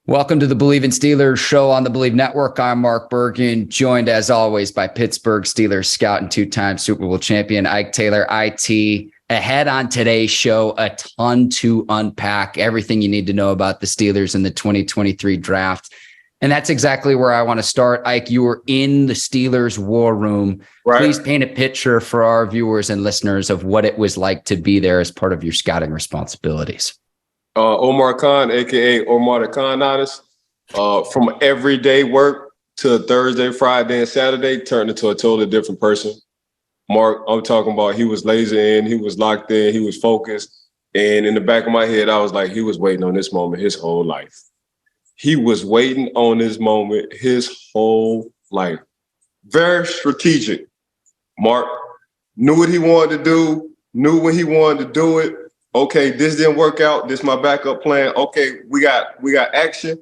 Welcome to the Bleav in Steelers show on the Bleav Network. I'm Mark Bergin, joined as always by Pittsburgh Steelers scout and two-time Super Bowl champion Ike Taylor, IT. Ahead on today's show, a ton to unpack, everything you need to know about the Steelers in the 2023 draft. And that's exactly where I want to start. Ike, you were in the Steelers war room. Right. Please paint a picture for our viewers and listeners of what it was like to be there as part of your scouting responsibilities. Omar Khan, a.k.a. Omar the Khan Artist, from everyday work to Thursday, Friday, and Saturday, turned into a totally different person. Mark, I'm talking about he was laser in, he was locked in, he was focused. And in the back of my head, I was like, he was waiting on this moment his whole life. He was waiting on this moment his whole life. Very strategic. Mark knew what he wanted to do, knew when he wanted to do it. Okay, this didn't work out. This is my backup plan. Okay, we got action.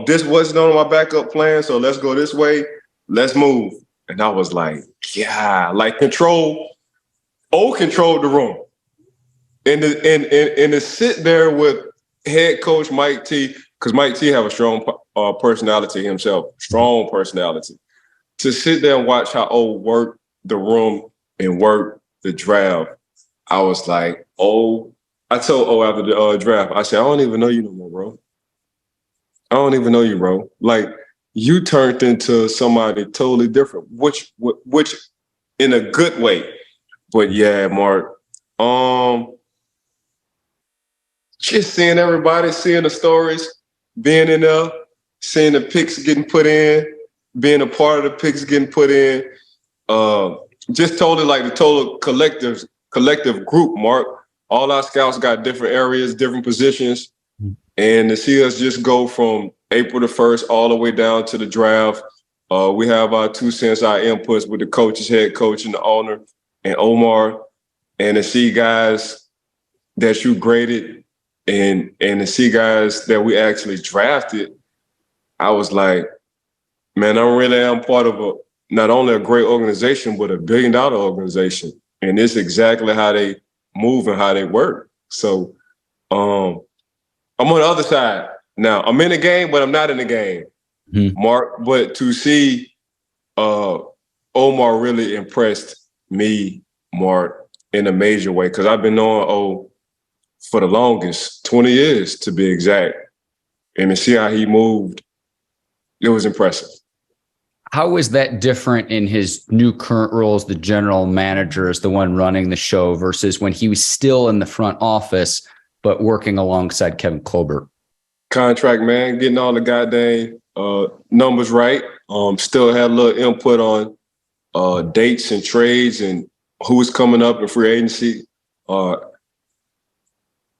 This wasn't on my backup plan, so let's go this way. Let's move. And I was like, yeah, like controlled the room. And to sit there with head coach Mike T, because Mike T have a strong personality himself, strong personality. To sit there and watch how O worked the room and work the draft, I was like, I told O after the draft, I said, I don't even know you no more, bro. I don't even know you, bro. Like, you turned into somebody totally different, which in a good way. But yeah, Mark, just seeing everybody, seeing the stories, being in there, seeing the picks getting put in, being a part of the picks getting put in, just totally like the total collective group, Mark. All our scouts got different areas, different positions. And to see us just go from April the 1st all the way down to the draft, we have our 2 cents, our inputs with the coaches, head coach, and the owner, and Omar. And to see guys that you graded and to see guys that we actually drafted, I was like, man, I really am part of not only a great organization, but a $1 billion organization. And it's exactly how they move and how they work. So I'm on the other side now. I'm in the game, but I'm not in the game, Mark. But to see Omar really impressed me, Mark, in a major way, because I've been knowing O for the longest, 20 years to be exact. And to see how he moved, it was impressive. How is that different in his new current role as the general manager, as the one running the show, versus when he was still in the front office, but working alongside Kevin Colbert? Contract man, getting all the goddamn numbers right. Still had a little input on dates and trades and who's coming up in free agency.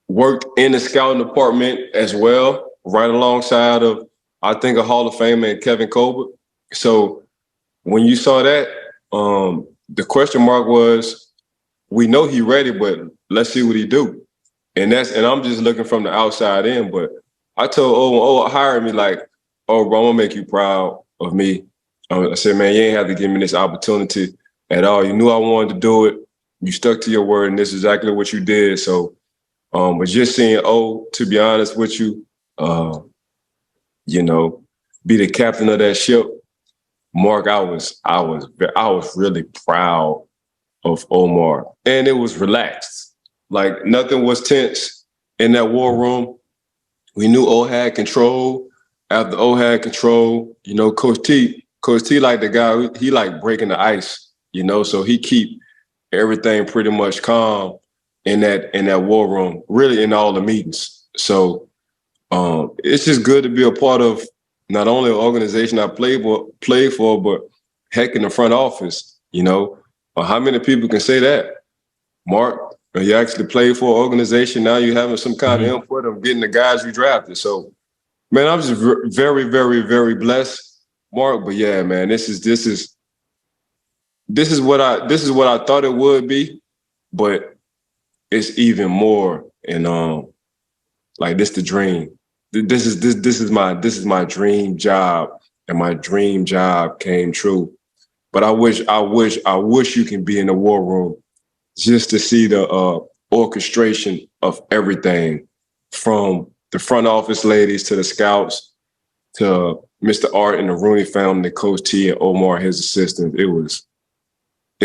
Worked in the scouting department as well, right alongside of, I think, a Hall of Famer and Kevin Colbert. So when you saw that, the question mark was, we know he ready, but let's see what he do. And I'm just looking from the outside in, but I told hired me like, bro, I'm gonna make you proud of me. I said, man, you ain't have to give me this opportunity at all. You knew I wanted to do it. You stuck to your word, and this is exactly what you did. So, but just seeing to be honest with you, be the captain of that ship, Mark, I was really proud of Omar, and it was relaxed. Like nothing was tense in that war room. We knew O had control. After O had control, Coach T like the guy, he like breaking the ice, so he keep everything pretty much calm in that war room, really in all the meetings. So it's just good to be a part of not only an organization I played for, but heck, in the front office, How many people can say that? Mark, you actually played for an organization, now you're having some kind of input of getting the guys you drafted. So, man, I'm just very, very, very blessed, Mark. But yeah, man, this is what I thought it would be, but it's even more. And this the dream. This is my dream job, and my dream job came true. But I wish you can be in the war room just to see the orchestration of everything from the front office ladies to the scouts to Mr. Art and the Rooney family, Coach T and Omar, his assistant. It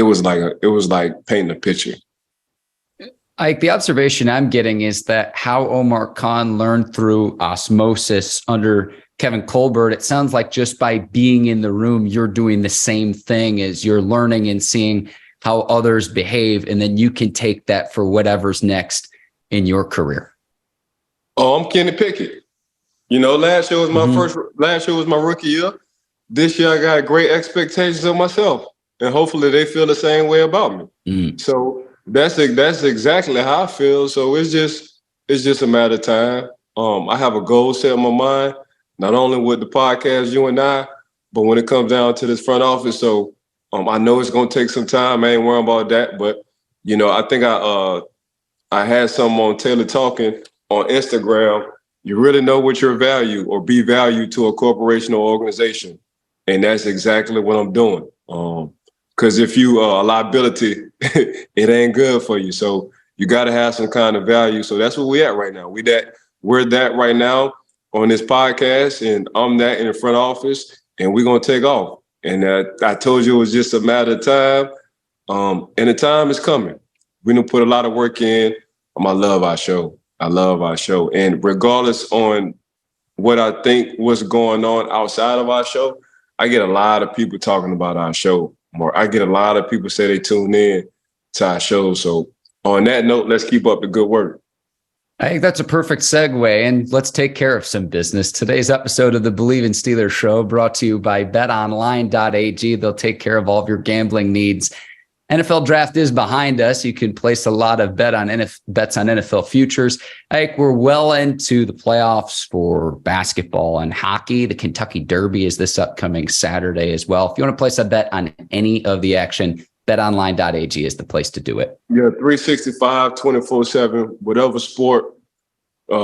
was like painting a picture. Ike, the observation I'm getting is that how Omar Khan learned through osmosis under Kevin Colbert, it sounds like just by being in the room, you're doing the same thing as you're learning and seeing how others behave, and then you can take that for whatever's next in your career. Oh, I'm Kenny Pickett. Last year was my rookie year. This year I got great expectations of myself, and hopefully they feel the same way about me. So that's exactly how I feel. So it's just a matter of time. I have a goal set in my mind, not only with the podcast, you and I, but when it comes down to this front office. So I know it's gonna take some time. I ain't worrying about that, but I think I had something on Taylor Talking on Instagram. You really know what your value or be valued to a corporation or organization, and that's exactly what I'm doing. Because if you a liability, it ain't good for you. So you got to have some kind of value. So that's where we at right now. We're that right now on this podcast, and I'm that in the front office, and we're gonna take off. And I told you it was just a matter of time, and the time is coming. We done put a lot of work in. I love our show. And regardless on what I think what's going on outside of our show, I get a lot of people talking about our show. I get a lot of people say they tune in to our show. So on that note, let's keep up the good work. I think that's a perfect segue, and let's take care of some business. Today's episode of the Bleav in Steelers show brought to you by betonline.ag. They'll take care of all of your gambling needs. NFL draft is behind us. You can place a lot of bets on NFL futures. Ike, we're well into the playoffs for basketball and hockey. The Kentucky Derby is this upcoming Saturday as well. If you want to place a bet on any of the action, betonline.ag is the place to do it. Yeah, 365, 24/7, whatever sport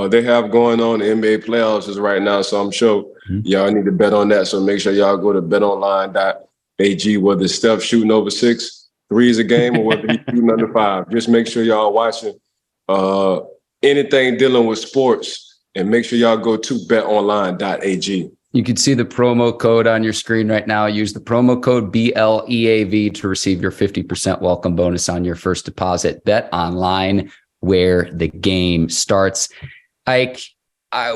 they have going on, the NBA playoffs is right now. So I'm sure y'all need to bet on that. So make sure y'all go to betonline.ag, whether Steph shooting over 6 threes a game or whether he's shooting under 5. Just make sure y'all watching anything dealing with sports, and make sure y'all go to betonline.ag. You can see the promo code on your screen right now. Use the promo code BLEAV to receive your 50% welcome bonus on your first deposit. Bet online, where the game starts. Ike,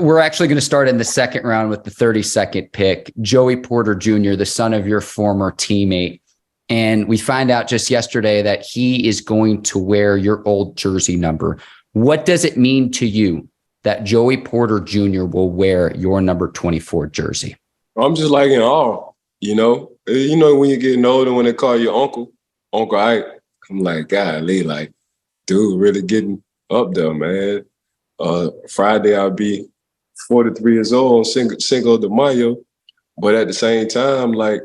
we're actually going to start in the second round with the 32nd pick. Joey Porter Jr., the son of your former teammate. And we find out just yesterday that he is going to wear your old jersey number. What does it mean to you that Joey Porter Jr. will wear your number 24 jersey? I'm just like in awe, when you're getting older, when they call you Uncle Ike, I'm like, golly, like, dude, really getting up there, man. Friday, I'll be 43 years old on Cinco de Mayo. But at the same time, like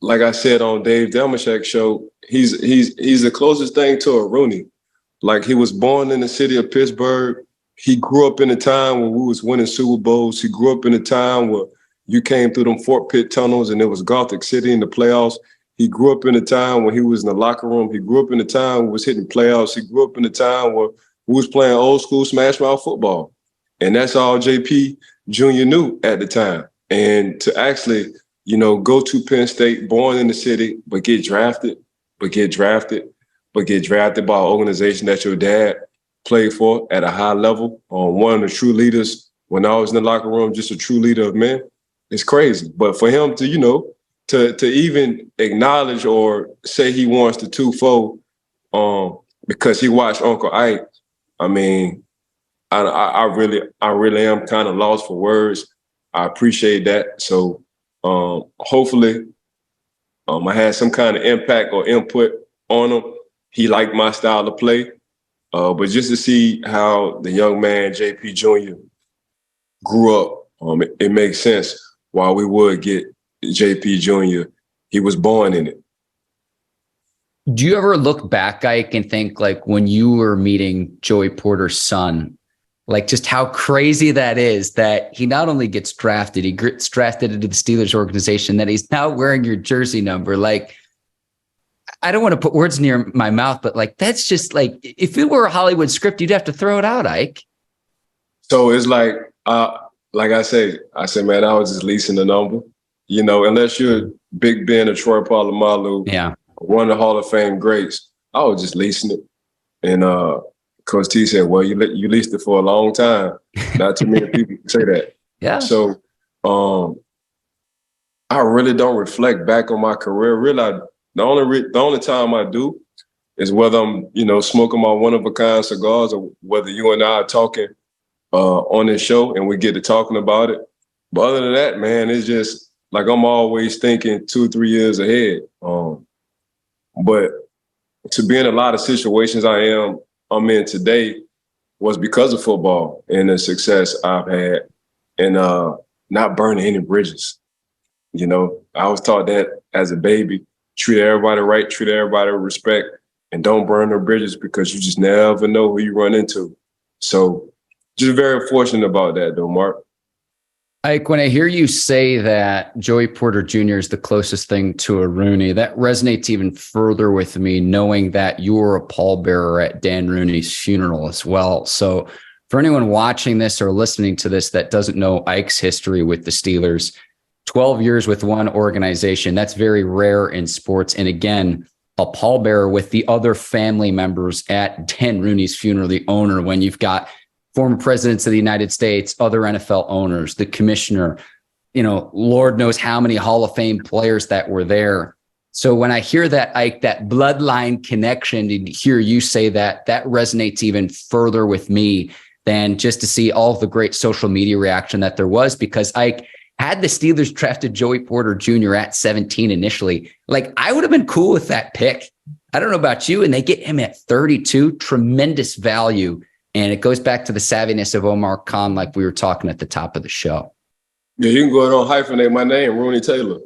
I said on Dave Damashek's show, he's the closest thing to a Rooney. Like, he was born in the city of Pittsburgh. He grew up in a time when we was winning Super Bowls. He grew up in a time where you came through them Fort Pitt tunnels and it was Gothic City in the playoffs. He grew up in a time when he was in the locker room. He grew up in a time when he was hitting playoffs. He grew up in a time where we was playing old school smash mouth football. And that's all JP Jr. knew at the time. And to actually, go to Penn State, born in the city, but get drafted by an organization that your dad played for at a high level, one of the true leaders when I was in the locker room, just a true leader of men. It's crazy. But for him to, to even acknowledge or say he wants the 2-4 because he watched Uncle Ike, I mean, I really am kind of lost for words. I appreciate that. So hopefully I had some kind of impact or input on him. He liked my style of play. But just to see how the young man, JP Jr., grew up, it makes sense why we would get JP Jr. He was born in it. Do you ever look back, Ike, and think, like, when you were meeting Joey Porter's son, like, just how crazy that is that he not only gets drafted, he gets drafted into the Steelers organization, that he's now wearing your jersey number. Like, I don't want to put words near my mouth, but like, that's just like, if it were a Hollywood script, you'd have to throw it out, Ike. So it's like I say, man, I was just leasing the number, unless you're Big Ben or Troy Polamalu, one of the Hall of Fame greats, I was just leasing it. And Coach T said, well, you leased it for a long time. Not too many people can say that. Yeah. So I really don't reflect back on my career. Really, the only time I do is whether I'm, smoking my one-of-a-kind cigars or whether you and I are talking on this show and we get to talking about it. But other than that, man, it's just like I'm always thinking 2-3 years ahead. But to be in a lot of situations I'm in today was because of football and the success I've had and not burning any bridges. I was taught that as a baby, treat everybody right, treat everybody with respect, and don't burn no bridges because you just never know who you run into. So just very fortunate about that though, Mark. Ike, when I hear you say that Joey Porter Jr. is the closest thing to a Rooney, that resonates even further with me, knowing that you were a pallbearer at Dan Rooney's funeral as well. So for anyone watching this or listening to this that doesn't know Ike's history with the Steelers, 12 years with one organization, that's very rare in sports. And again, a pallbearer with the other family members at Dan Rooney's funeral, the owner, when you've got former presidents of the United States, other NFL owners, the commissioner, Lord knows how many Hall of Fame players that were there. So when I hear that, Ike, that bloodline connection, to hear you say that resonates even further with me than just to see all of the great social media reaction that there was, because Ike, had the Steelers drafted Joey Porter Jr. at 17 initially, like I would have been cool with that pick. I don't know about you. And they get him at 32, tremendous value. And it goes back to the savviness of Omar Khan, like we were talking at the top of the show. Yeah, you can go ahead and hyphenate my name, Rooney Taylor.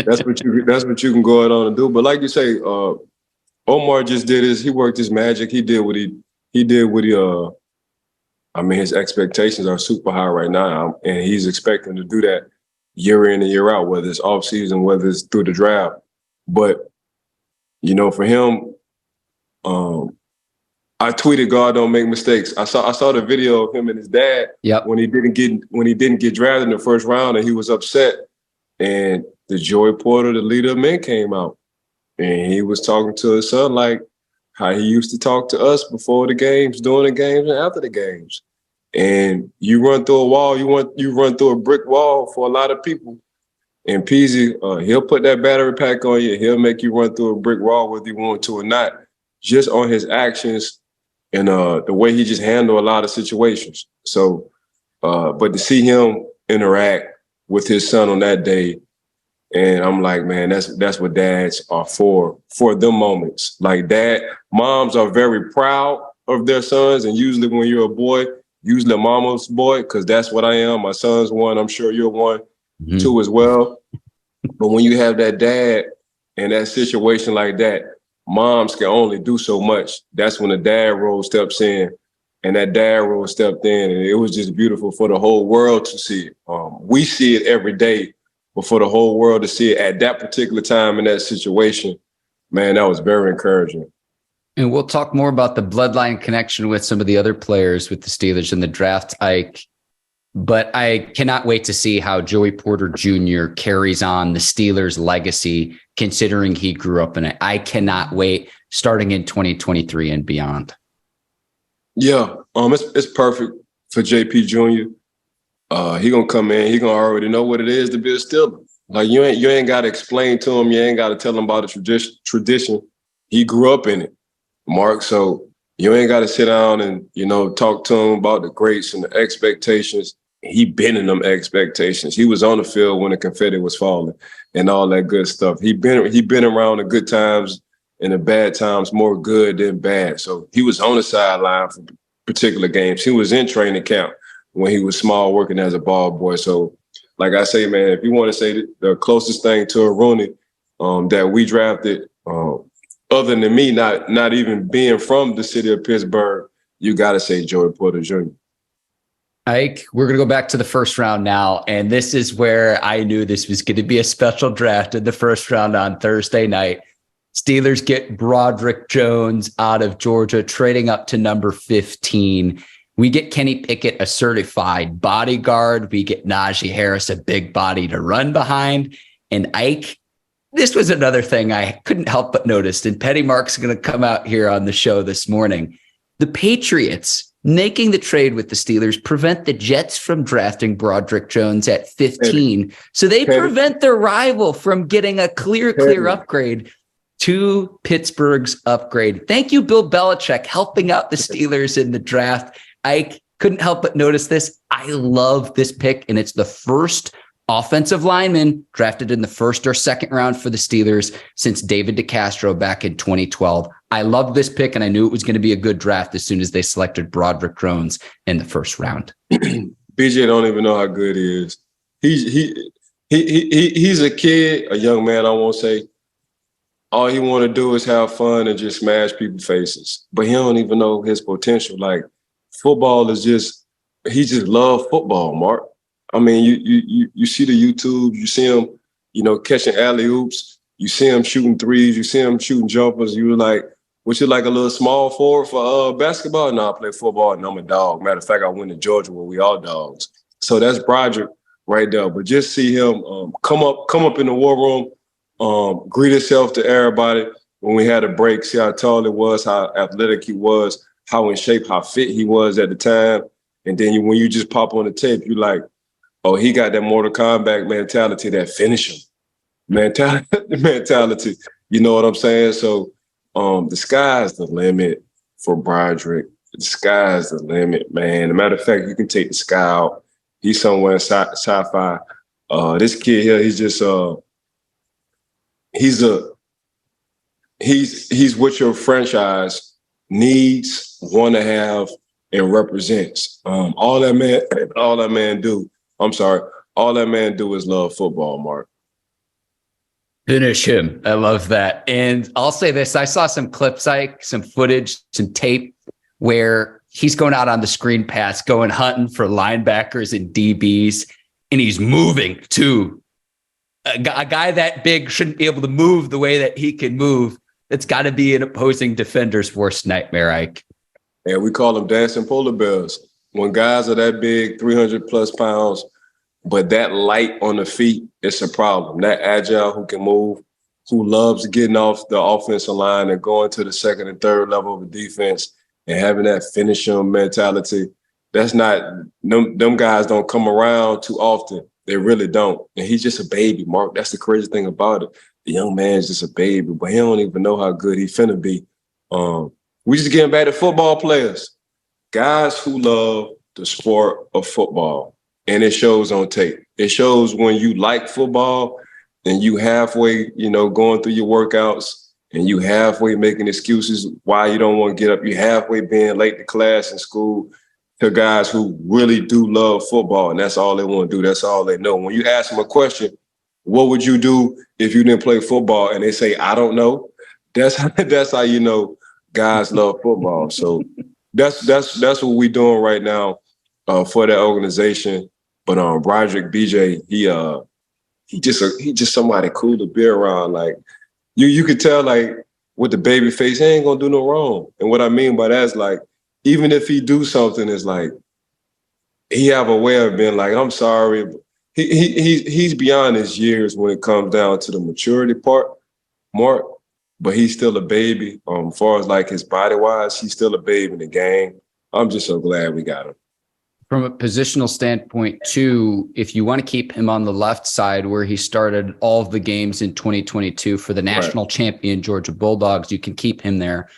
That's what you can go ahead on and do. But like you say, Omar just did he worked his magic. He did what his expectations are super high right now, and he's expecting to do that year in and year out, whether it's off season, whether it's through the draft. But for him, I tweeted, "God don't make mistakes." I saw the video of him and his dad when he didn't get drafted in the first round, and he was upset. And the Joey Porter, the leader of men, came out, and he was talking to his son like how he used to talk to us before the games, during the games, and after the games. And you run through a wall, you run through a brick wall for a lot of people. And Peasy, he'll put that battery pack on you. He'll make you run through a brick wall whether you want to or not, just on his actions and the way he just handled a lot of situations. So, but to see him interact with his son on that day, and I'm like, man, that's what dads are for them moments. Like moms are very proud of their sons, and usually when you're a boy, usually a mama's boy, because that's what I am. My son's one. I'm sure you're one, too, as well. But when you have that dad in that situation like that, moms can only do so much. That's when the dad role steps in, and that dad role stepped in, and it was just beautiful for the whole world to see it. We see it every day, but for the whole world to see it at that particular time in that situation, man, that was very encouraging. And we'll talk more about the bloodline connection with some of the other players with the Steelers in the draft, Ike. But I cannot wait to see how Joey Porter Jr. carries on the Steelers' legacy, considering he grew up in it. I cannot wait, starting in 2023 and beyond. Yeah, it's perfect for JP Jr. He gonna come in. He gonna already know what it is to be a Steeler. Like you ain't got to explain to him. You ain't got to tell him about the tradition. He grew up in it, Mark. So you ain't got to sit down and talk to him about the greats and the expectations. He been in them expectations. He was on the field when the confetti was falling and all that good stuff. He been around the good times and the bad times, more good than bad. So he was on the sideline for particular games. He was in training camp when he was small, working as a ball boy. So, like I say, man, if you want to say the closest thing to a Rooney that we drafted, other than me not even being from the city of Pittsburgh, you got to say Joey Porter Jr. Ike, we're going to go back to the first round now. And this is where I knew this was going to be a special draft in the first round on Thursday night. Steelers get Broderick Jones out of Georgia, trading up to number 15. We get Kenny Pickett, a certified bodyguard. We get Najee Harris, a big body to run behind. And Ike, this was another thing I couldn't help but notice. And Petty Mark's going to come out here on the show this morning. The Patriots making the trade with the Steelers prevent the Jets from drafting Broderick Jones at 15. So they prevent their rival from getting a clear upgrade to Pittsburgh's upgrade. Thank you, Bill Belichick, helping out the Steelers in the draft. I couldn't help but notice this. I love this pick, and it's the first offensive lineman drafted in the first or second round for the Steelers since David DeCastro back in 2012. I love this pick, and I knew it was going to be a good draft as soon as they selected Broderick Jones in the first round. BJ don't even know how good he is. He's a kid, a young man, I won't say. All he want to do is have fun and just smash people's faces. But he don't even know his potential. Like, football is just, he just love football, Mark. I mean, you see the YouTube, you see him, catching alley-oops, you see him shooting threes, you see him shooting jumpers. You were like, what, you like a little small forward for basketball? No, I play football and I'm a dog. Matter of fact, I went to Georgia where we all dogs. So that's Broderick right there. But just see him come up in the war room, greet himself to everybody when we had a break, see how tall he was, how athletic he was, how in shape, how fit he was at the time. And then when you just pop on the tape, you like, oh, he got that Mortal Kombat mentality, that finish him mentality. You know what I'm saying? So the sky's the limit for Broderick. The sky's the limit, man. As a matter of fact, you can take the sky out. He's somewhere in sci-fi. This kid here, he's just he's what your franchise needs, want to have, and represents. All that man do is love football, Mark. Finish him. I love that. And I'll say this. I saw some clips, some footage, some tape where he's going out on the screen pass, going hunting for linebackers and DBs, and he's moving too. A guy that big shouldn't be able to move the way that he can move. It's got to be an opposing defender's worst nightmare, Ike. And we call them dancing polar bears. When guys are that big, 300 plus pounds, but that light on the feet, it's a problem. That agile, who can move, who loves getting off the offensive line and going to the second and third level of the defense and having that finish him mentality. That's not, them guys don't come around too often. They really don't. And he's just a baby, Mark. That's the crazy thing about it. The young man's just a baby, but he don't even know how good he finna be. We just getting back to football players. Guys who love the sport of football. And it shows on tape. It shows when you like football and you halfway, going through your workouts and you halfway making excuses why you don't want to get up. You halfway being late to class in school, to guys who really do love football. And that's all they want to do. That's all they know. When you ask them a question, what would you do if you didn't play football? And they say, I don't know. That's how you know guys love football. So that's what we're doing right now for that organization. But Broderick, BJ, he just somebody cool to be around. Like you could tell, like, with the baby face, he ain't gonna do no wrong. And what I mean by that is, like, even if he do something, it's like he have a way of being like, I'm sorry. He's beyond his years when it comes down to the maturity part, Mark. But he's still a baby. As far as like his body wise, he's still a baby in the game. I'm just so glad we got him. From a positional standpoint, too, if you want to keep him on the left side where he started all of the games in 2022 for the national champion Georgia Bulldogs, you can keep him there.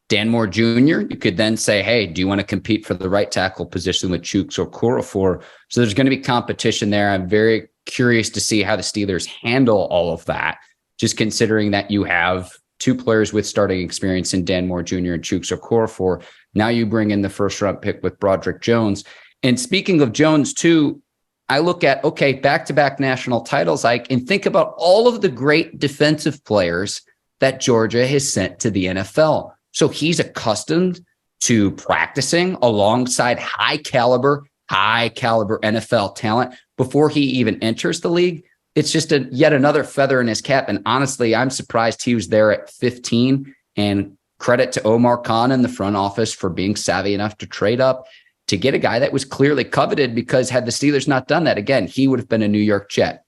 Dan Moore Jr., you could then say, hey, do you want to compete for the right tackle position with Chooks or Okorafor? So there's going to be competition there. I'm very curious to see how the Steelers handle all of that, just considering that you have two players with starting experience in Dan Moore Jr. and Chooks Okorafor. Now you bring in the first round pick with Broderick Jones. And speaking of Jones, too, I look at, back-to-back national titles, Ike, and think about all of the great defensive players that Georgia has sent to the NFL. So he's accustomed to practicing alongside high-caliber high caliber NFL talent before he even enters the league. It's just yet another feather in his cap. And honestly, I'm surprised he was there at 15, and credit to Omar Khan and the front office for being savvy enough to trade up to get a guy that was clearly coveted, because had the Steelers not done that, again, he would have been a New York Jet.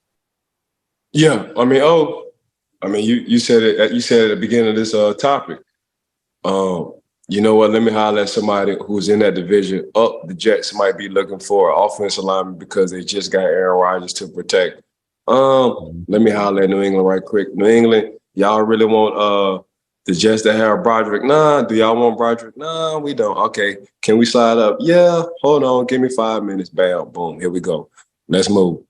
Yeah. You said it. You said at the beginning of this topic. You know what? Let me holler at somebody who's in that division. The Jets might be looking for an offensive lineman because they just got Aaron Rodgers to protect. Let me holler at New England right quick. New England, y'all really want the Jets to have Broderick? Nah. Do y'all want Broderick? Nah, we don't. Okay. Can we slide up? Yeah. Hold on. Give me 5 minutes. Bam. Boom. Here we go. Let's move.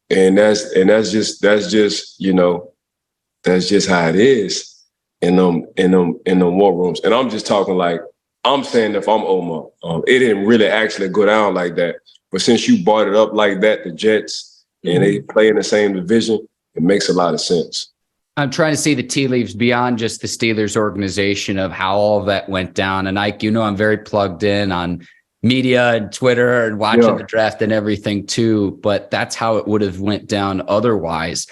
And that's just you know, that's just how it is in them war rooms. And I'm just talking like, I'm saying if I'm Omar, it didn't really actually go down like that. But since you brought it up like that, the Jets, and they play in the same division, it makes a lot of sense. I'm trying to see the tea leaves beyond just the Steelers organization of how all of that went down. And Ike, you know, I'm very plugged in on media and Twitter and watching the draft and everything too, but that's how it would have went down otherwise.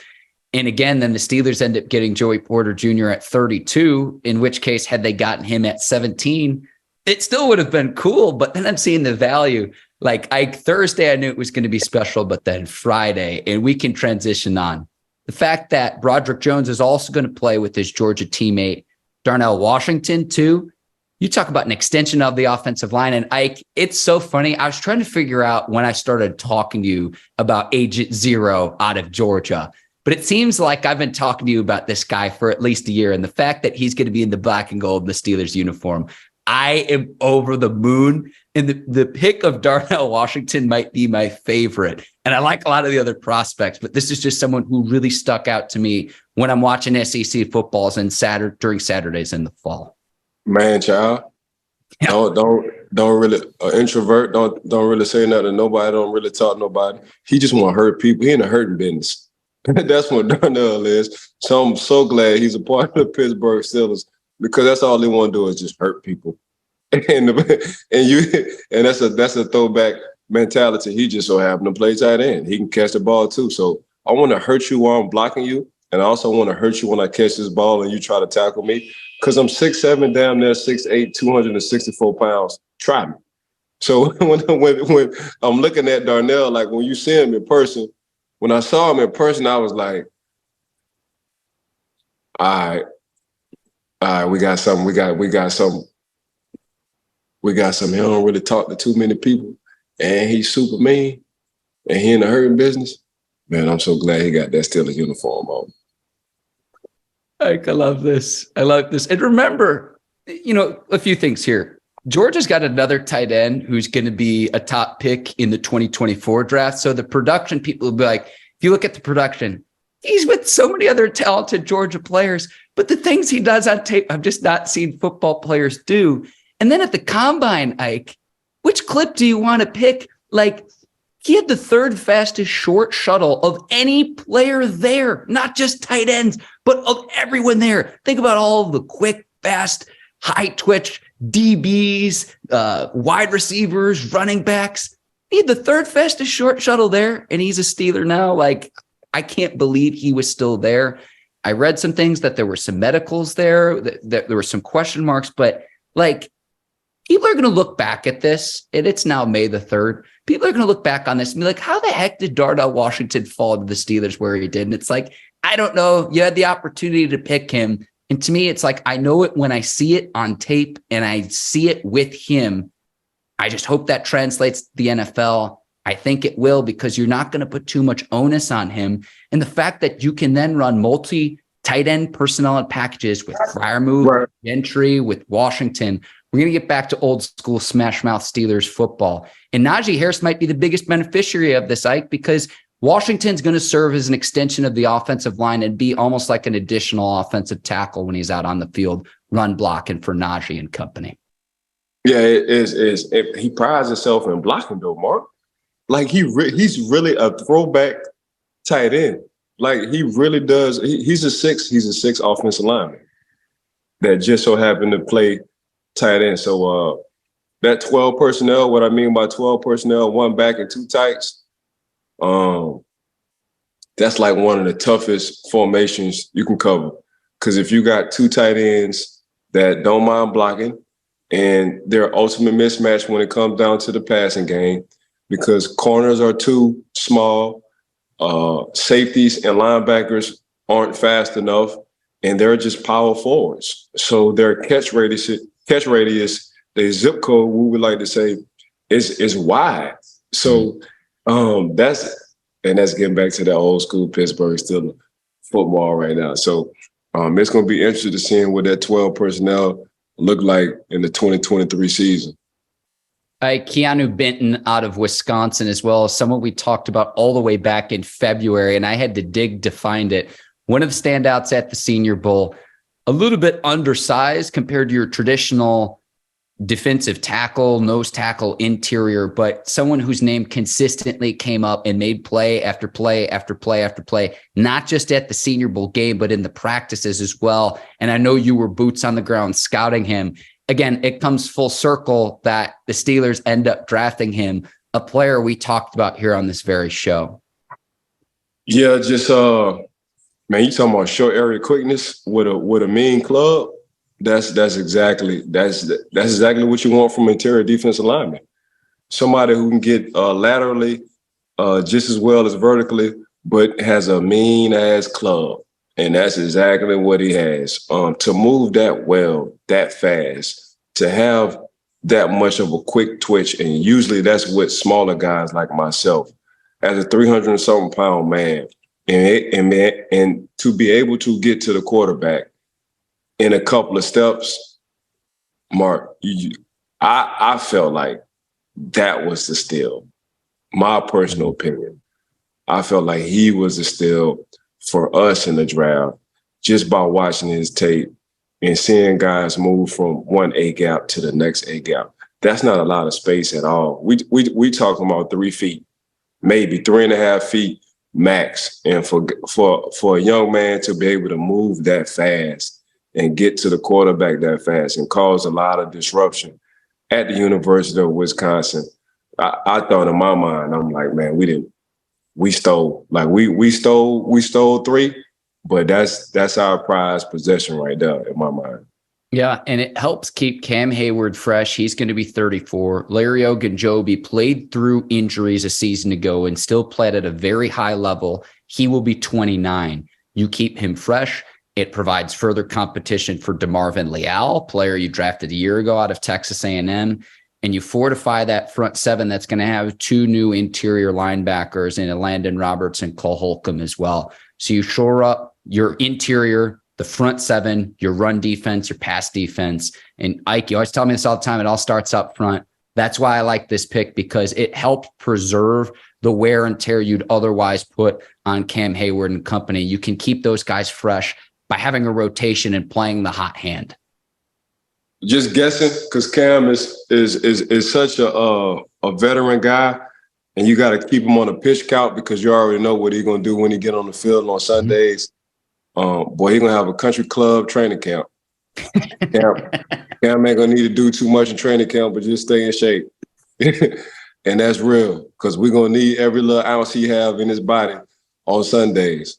And again, then the Steelers end up getting Joey Porter Jr. at 32, in which case, had they gotten him at 17, it still would have been cool. But then I'm seeing the value. Like Thursday, I knew it was going to be special, but then Friday, and we can transition on. The fact that Broderick Jones is also going to play with his Georgia teammate, Darnell Washington, too. You talk about an extension of the offensive line. And Ike, it's so funny. I was trying to figure out when I started talking to you about Agent Zero out of Georgia. But it seems like I've been talking to you about this guy for at least a year. And the fact that he's going to be in the black and gold, the Steelers uniform, I am over the moon. And the pick of Darnell Washington might be my favorite. And I like a lot of the other prospects, but this is just someone who really stuck out to me when I'm watching SEC footballs and during Saturdays in the fall. Man, child, don't really introvert. Don't really say nothing to nobody. Don't really talk to nobody. He just want to hurt people. He in the hurting business. That's what Darnell is. So I'm so glad he's a part of the Pittsburgh Steelers, because that's all they want to do is just hurt people. And that's a throwback mentality. He just so happened to play tight end. He can catch the ball too. So I want to hurt you while I'm blocking you, and I also want to hurt you when I catch this ball and you try to tackle me, because I'm 6'7", damn near 6'8", 264 pounds. Try me. So when I'm looking at Darnell, like when you see him in person, when I saw him in person, I was like, all right, we got something. We got something. He don't really talk to too many people, and he's super mean, and he in the hurting business. Man, I'm so glad he got that Steelers uniform on. I love this. And remember, you know, a few things here. Georgia's got another tight end who's going to be a top pick in the 2024 draft. So the production, people will be like, if you look at the production, he's with so many other talented Georgia players, but the things he does on tape, I've just not seen football players do. And then at the combine, Ike, which clip do you want to pick? Like, he had the third fastest short shuttle of any player there, not just tight ends, but of everyone there. Think about all the quick, fast, high twitch DBs, wide receivers, running backs. He had the third fastest short shuttle there, and he's a Steeler now. Like, I can't believe he was still there. I read some things that there were some medicals there, that there were some question marks, but like, people are going to look back at this, and it's now May the 3rd. People are going to look back on this and be like, how the heck did Darnell Washington fall to the Steelers where he did? And it's like, I don't know. You had the opportunity to pick him. And to me, it's like, I know it when I see it on tape and I see it with him. I just hope that translates to the NFL. I think it will, because you're not going to put too much onus on him. And the fact that you can then run multi-tight end personnel and packages with Freiermuth, Gentry, with Washington. We're going to get back to old school smash mouth Steelers football. And Najee Harris might be the biggest beneficiary of this, Ike, because Washington's going to serve as an extension of the offensive line and be almost like an additional offensive tackle when he's out on the field, run blocking for Najee and company. Yeah, it is. He prides himself in blocking, though, Mark. Like, he's really a throwback tight end. Like, he really does. He's a six offensive lineman that just so happened to play tight end. So that 12 personnel, what I mean by 12 personnel, 1 back and 2 tights, that's like one of the toughest formations you can cover. Because if you got 2 tight ends that don't mind blocking, and they're ultimate mismatch when it comes down to the passing game, because corners are too small, safeties and linebackers aren't fast enough, and they're just power forwards. So their catch radius, their zip code, we would like to say, is wide. So that's getting back to that old school Pittsburgh Steelers football right now. So it's going to be interesting to see what that 12 personnel look like in the 2023 season. Keeanu Benton out of Wisconsin as well, someone we talked about all the way back in February, and I had to dig to find it. One of the standouts at the Senior Bowl, a little bit undersized compared to your traditional defensive tackle, nose tackle, interior, but someone whose name consistently came up and made play after play after play after play, not just at the Senior Bowl game, but in the practices as well. And I know you were boots on the ground scouting him. Again, it comes full circle that the Steelers end up drafting him, a player we talked about here on this very show. Yeah, just man, you talking about short area quickness with a mean club. That's exactly what you want from interior defensive lineman. Somebody who can get laterally just as well as vertically, but has a mean ass club. And that's exactly what he has. To move that well, that fast, to have that much of a quick twitch, and usually that's what smaller guys like myself, as a 300-something pound man, and to be able to get to the quarterback in a couple of steps, Mark, I felt like that was the steal. My personal opinion, I felt like he was the steal for us in the draft, just by watching his tape and seeing guys move from one A gap to the next A gap. That's not a lot of space at all. We talking about 3 feet, maybe 3.5 feet max. And for a young man to be able to move that fast and get to the quarterback that fast and cause a lot of disruption at the University of Wisconsin, I thought in my mind, I'm like, man, we stole 3, but that's our prized possession right there in my mind. Yeah, and it helps keep Cam Hayward fresh. He's going to be 34. Larry Ogunjobi played through injuries a season ago and still played at a very high level. He will be 29. You keep him fresh. It provides further competition for DeMarvin Leal, player you drafted a year ago out of Texas A&M. And you fortify that front 7 that's going to have 2 new interior linebackers in Landon Roberts and Cole Holcomb as well. So you shore up your interior, the front 7, your run defense, your pass defense. And Ike, you always tell me this all the time, it all starts up front. That's why I like this pick, because it helped preserve the wear and tear you'd otherwise put on Cam Hayward and company. You can keep those guys fresh by having a rotation and playing the hot hand. Just guessing, because Cam is such a veteran guy, and you got to keep him on a pitch count because you already know what he's going to do when he get on the field on Sundays. Boy, he's going to have a country club training camp. Cam ain't going to need to do too much in training camp, but just stay in shape. And that's real, because we're going to need every little ounce he have in his body on Sundays.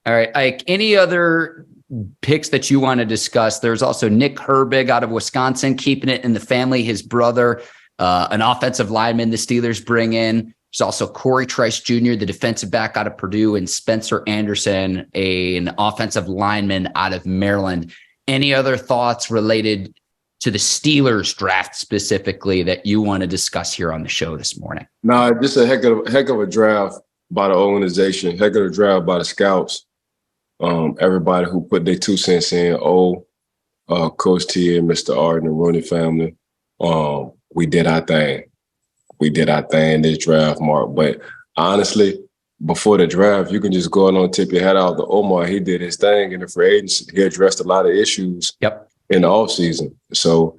All right, Ike, any other picks that you want to discuss? There's also Nick Herbig out of Wisconsin, keeping it in the family. His brother, an offensive lineman the Steelers bring in. There's also Corey Trice Jr., the defensive back out of Purdue, and Spencer Anderson, an offensive lineman out of Maryland. Any other thoughts related to the Steelers draft specifically that you want to discuss here on the show this morning? No, just a heck of a draft by the organization, heck of a draft by the scouts. Everybody who put their 2 cents in, Coach T and Mr. Arden and Rooney family, we did our thing. We did our thing this draft, Mark. But honestly, before the draft, you can just go on and tip your hat out to Omar. He did his thing in the free agency. He addressed a lot of issues in the offseason. So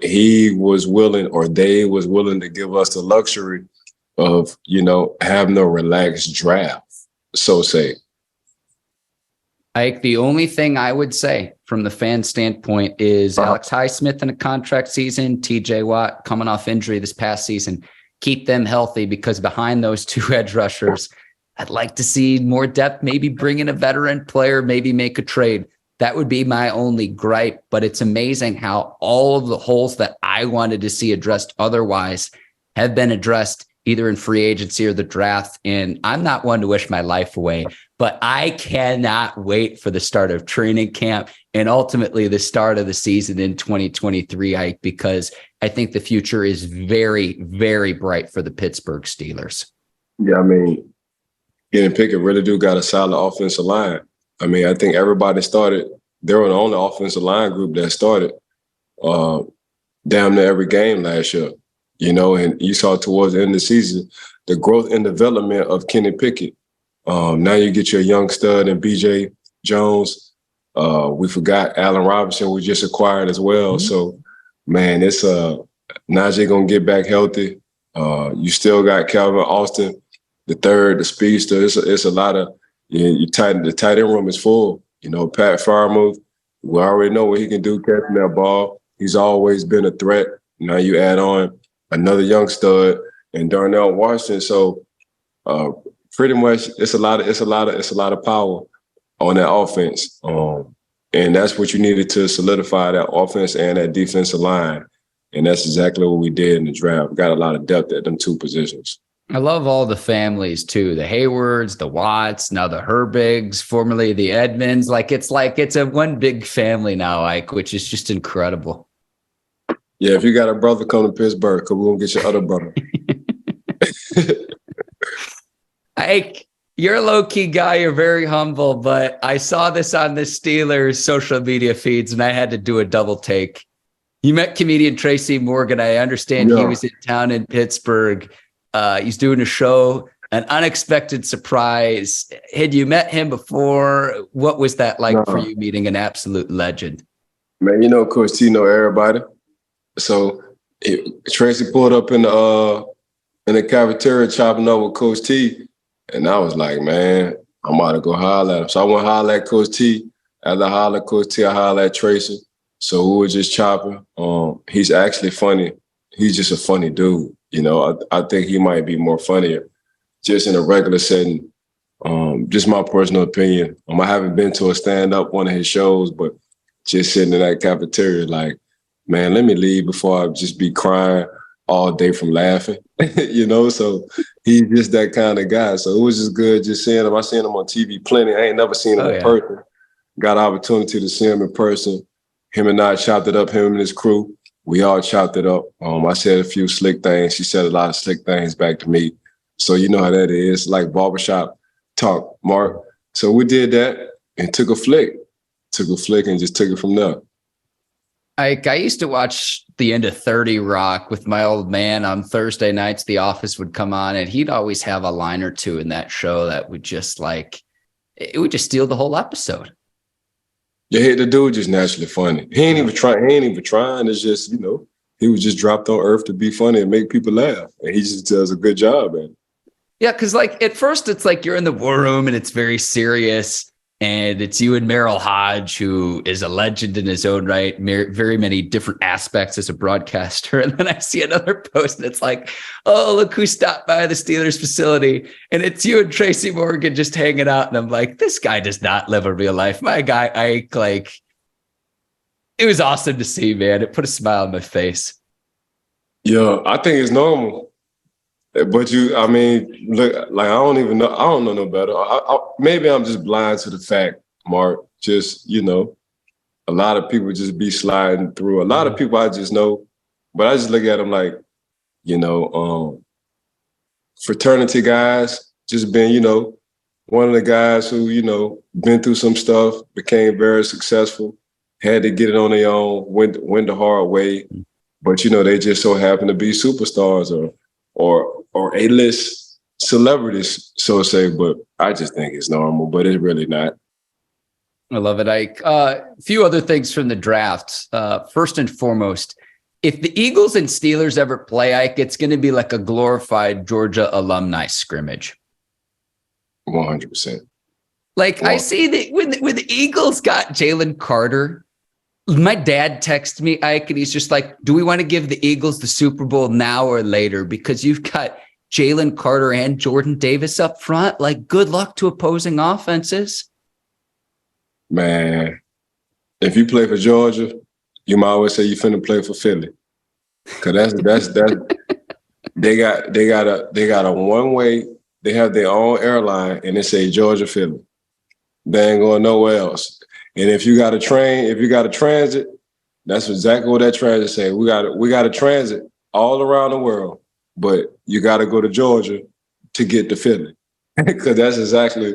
he was willing, or they was willing, to give us the luxury of, having a relaxed draft, so say. Ike, the only thing I would say from the fan standpoint is Alex Highsmith in a contract season, TJ Watt coming off injury this past season. Keep them healthy, because behind those two edge rushers, I'd like to see more depth, maybe bring in a veteran player, maybe make a trade. That would be my only gripe, but it's amazing how all of the holes that I wanted to see addressed otherwise have been addressed either in free agency or the draft. And I'm not one to wish my life away, but I cannot wait for the start of training camp and ultimately the start of the season in 2023, Ike, because I think the future is very, very bright for the Pittsburgh Steelers. Yeah, I mean, Kenny Pickett really do got a solid offensive line. I mean, I think everybody started, they were the only offensive line group that started damn near every game last year. You know, and you saw towards the end of the season, the growth and development of Kenny Pickett. Now you get your young stud and BJ Jones. We forgot Allen Robinson was just acquired as well. Mm-hmm. So, man, it's Najee gonna get back healthy. You still got Calvin Austin, the third, the speedster. It's a lot of the tight end room is full. You know, Pat Freiermuth, we already know what he can do catching that ball. He's always been a threat. Now you add on another young stud and Darnell Washington. So pretty much it's a lot of power on that offense. And that's what you needed to solidify that offense and that defensive line. And that's exactly what we did in the draft. We got a lot of depth at them two positions. I love all the families too. The Haywards, the Watts, now the Herbigs, formerly the Edmonds. It's a one big family now, Ike, which is just incredible. Yeah, if you got a brother, come to Pittsburgh, because we're going to get your other brother. Ike, you're a low-key guy. You're very humble, but I saw this on the Steelers social media feeds, and I had to do a double take. You met comedian Tracy Morgan. I understand He was in town in Pittsburgh. He's doing a show, an unexpected surprise. Had you met him before? What was that like for you, meeting an absolute legend? Man, you know, Coach T know everybody. So Tracy pulled up in the cafeteria chopping up with Coach T, and I was like, man, I'm about to go holler at him. So I went holler at Coach T. After I holler at Coach T, I holler at Tracy. So we were just chopping. He's actually funny. He's just a funny dude. You know, I think he might be more funnier just in a regular setting. Just my personal opinion. I haven't been to a stand-up one of his shows, but just sitting in that cafeteria like, man, let me leave before I just be crying all day from laughing, you know? So he's just that kind of guy. So it was just good just seeing him. I seen him on TV plenty. I ain't never seen him in person. Got an opportunity to see him in person. Him and I chopped it up, him and his crew. We all chopped it up. I said a few slick things. She said a lot of slick things back to me. So you know how that is, like barbershop talk, Mark. So we did that and took a flick and just took it from there. I used to watch the end of 30 Rock with my old man on Thursday nights. The Office would come on, and he'd always have a line or two in that show that would just it would just steal the whole episode. Yeah, the dude just naturally funny. He ain't even trying. It's just, you know, he was just dropped on earth to be funny and make people laugh. And he just does a good job at it. Yeah, because at first it's like you're in the war room and it's very serious. And it's you and Merrill Hodge, who is a legend in his own right, very many different aspects as a broadcaster. And then I see another post and it's like, oh, look who stopped by the Steelers facility. And it's you and Tracy Morgan just hanging out. And I'm like, this guy does not live a real life. My guy, Ike, it was awesome to see, man. It put a smile on my face. Yeah, I think it's normal. But I mean, look, like, I don't know no better. Maybe I'm just blind to the fact, Mark, just, you know, a lot of people just be sliding through. A lot of people I just know, but I just look at them like, you know, fraternity guys, just been, you know, one of the guys who, you know, been through some stuff, became very successful, had to get it on their own, went the hard way. But, you know, they just so happen to be superstars or A-list celebrities, so to say, but I just think it's normal, but it's really not. I love it, Ike. A few other things from the draft. First and foremost, if the Eagles and Steelers ever play, Ike, it's going to be like a glorified Georgia alumni scrimmage. 100%. Like, I see that when the Eagles got Jalen Carter, my dad texted me, Ike, and he's just like, do we want to give the Eagles the Super Bowl now or later? Because you've got Jalen Carter and Jordan Davis up front. Like, good luck to opposing offenses. Man, if you play for Georgia, you might always say you finna play for Philly. Cause that's they got a one way. They have their own airline, and they say Georgia Philly. They ain't going nowhere else. And if you got a transit, that's exactly what that transit say. We got a transit all around the world, but you got to go to Georgia to get to Philly, because that's exactly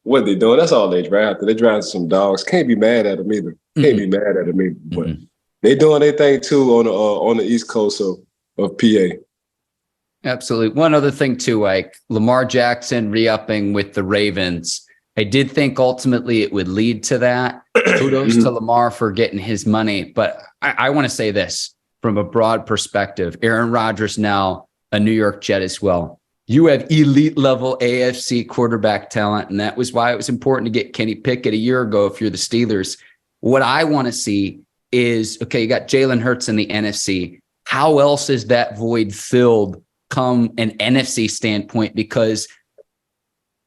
what they doing. That's all they drafted. They drafted some dogs. Can't be mad at them either. Can't be mad at them either. But they doing their thing too on the East Coast of PA. Absolutely. One other thing too, like Lamar Jackson re-upping with the Ravens. I did think ultimately it would lead to that. Kudos to Lamar for getting his money. But I want to say this from a broad perspective. Aaron Rodgers now a New York Jet as well. You have elite level AFC quarterback talent, and that was why it was important to get Kenny Pickett a year ago if you're the Steelers. What I want to see is, okay, you got Jalen Hurts in the NFC. How else is that void filled come an NFC standpoint? Because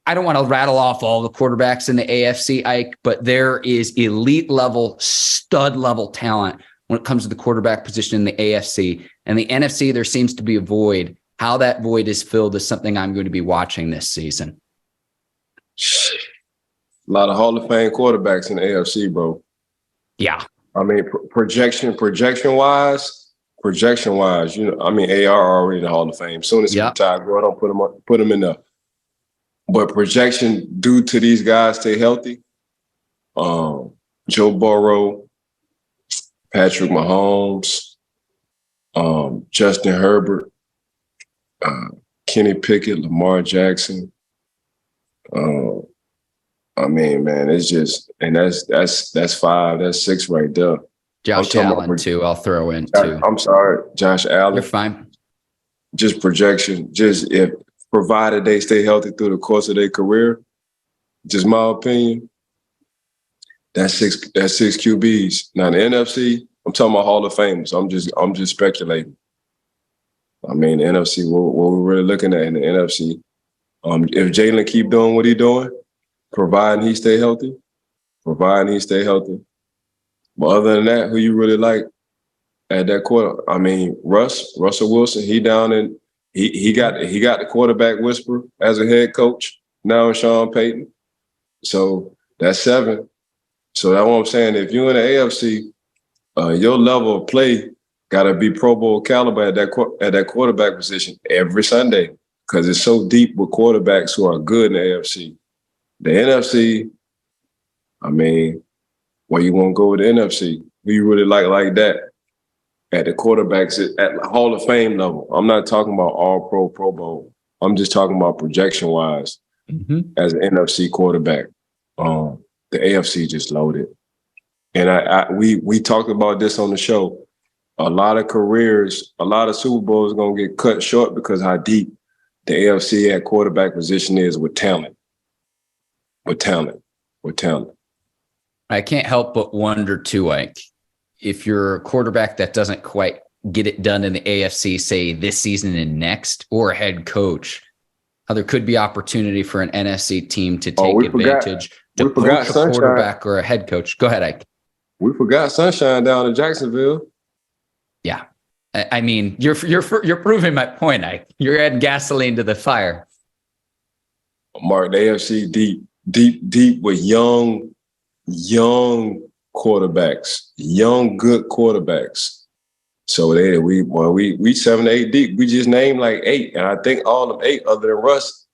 I don't want to rattle off all the quarterbacks in the AFC, Ike, but there is elite level, stud level talent when it comes to the quarterback position in the AFC. And the NFC, there seems to be a void. How that void is filled is something I'm going to be watching this season. A lot of Hall of Fame quarterbacks in the AFC, bro. Yeah. I mean, projection wise, you know, I mean, AR already in the Hall of Fame. Soon as he retired, go ahead, put him in there. But projection due to these guys stay healthy. Joe Burrow, Patrick Mahomes, Justin Herbert, Kenny Pickett, Lamar Jackson. I mean, man, it's just, and that's 5, that's 6 right there. Josh Allen too. I'll throw in too. I'm sorry, Josh Allen. You're fine. Just projection. Just if provided they stay healthy through the course of their career, just my opinion. That's six QBs. Now the NFC, I'm talking about Hall of Famers. I'm just speculating. I mean, the NFC, what we're really looking at in the NFC. If Jalen keep doing what he's doing, providing he stay healthy. But other than that, who you really like at that quarter? I mean, Russell Wilson, he down in he got the quarterback whisperer as a head coach now in Sean Payton. So that's 7. So that's what I'm saying. If you're in the AFC, your level of play got to be Pro Bowl caliber at that quarterback position every Sunday, because it's so deep with quarterbacks who are good in the AFC. The NFC, I mean, where you want to go with the NFC? Who you really like that at the quarterbacks at the Hall of Fame level? I'm not talking about all Pro Bowl. I'm just talking about projection-wise as an NFC quarterback. The AFC just loaded. And we talked about this on the show. A lot of careers, a lot of Super Bowls are going to get cut short because how deep the AFC at quarterback position is with talent. I can't help but wonder too, like, if you're a quarterback that doesn't quite get it done in the AFC, say this season and next, or a head coach, how there could be opportunity for an NFC team to take advantage to poach a quarterback or a head coach. Go ahead, Ike. We forgot Sunshine down in Jacksonville. Yeah. I mean, you're proving my point, Ike. You're adding gasoline to the fire. Mark, the AFC deep with young quarterbacks, young good quarterbacks. So we 7 to 8 deep. We just named like 8, and I think all of 8, other than Russ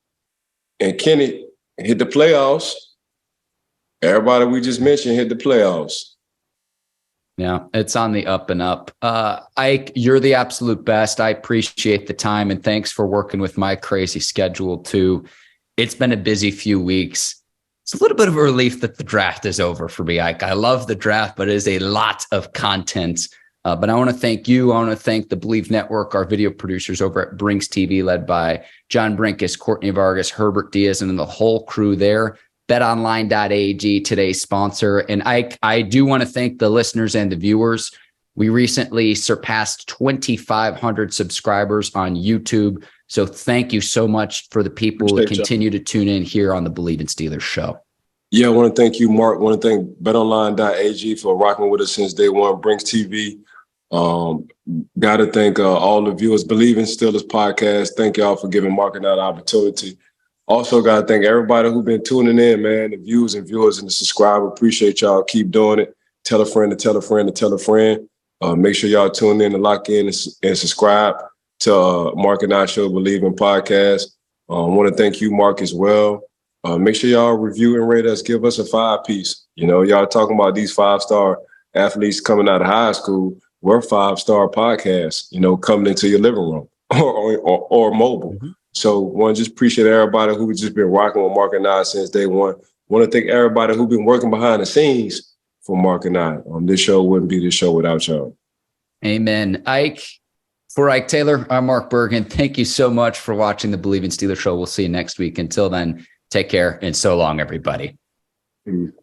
and Kenny, hit the playoffs. Everybody we just mentioned hit the playoffs. Yeah, it's on the up and up. Ike, you're the absolute best. I appreciate the time, and thanks for working with my crazy schedule too. It's been a busy few weeks. It's a little bit of a relief that the draft is over for me, Ike. I love the draft, but it is a lot of content. But I want to thank you. I want to thank the Bleav Network, our video producers over at Brinks TV, led by John Brinkus, Courtney Vargas, Herbert Diaz, and the whole crew there. betonline.ag, today's sponsor. And I do want to thank the listeners and the viewers. We recently surpassed 2,500 subscribers on YouTube. So thank you so much for the people who continue to tune in here on the Bleav in Steelers show. Yeah, I want to thank you, Mark. I want to thank betonline.ag for rocking with us since day one, Brinks TV. Got to thank all the viewers, Bleav in Steelers podcast. Thank y'all for giving Mark and I the opportunity. Also, got to thank everybody who's been tuning in, man, the viewers and the subscribers. Appreciate y'all. Keep doing it. Tell a friend to tell a friend to tell a friend. Make sure y'all tune in and lock in and subscribe to Mark and I show, Bleav in podcast. I want to thank you, Mark, as well. Make sure y'all review and rate us. Give us a 5-piece. You know, y'all talking about these 5-star athletes coming out of high school. We're 5-star podcasts, you know, coming into your living room or mobile. Mm-hmm. So want to just appreciate everybody who's just been rocking with Mark and I since day one. Want to thank everybody who's been working behind the scenes for Mark and I. This show wouldn't be this show without y'all. Amen. For Ike Taylor, I'm Mark Bergin. Thank you so much for watching the Bleav in Steelers show. We'll see you next week. Until then, take care and so long, everybody. Mm-hmm.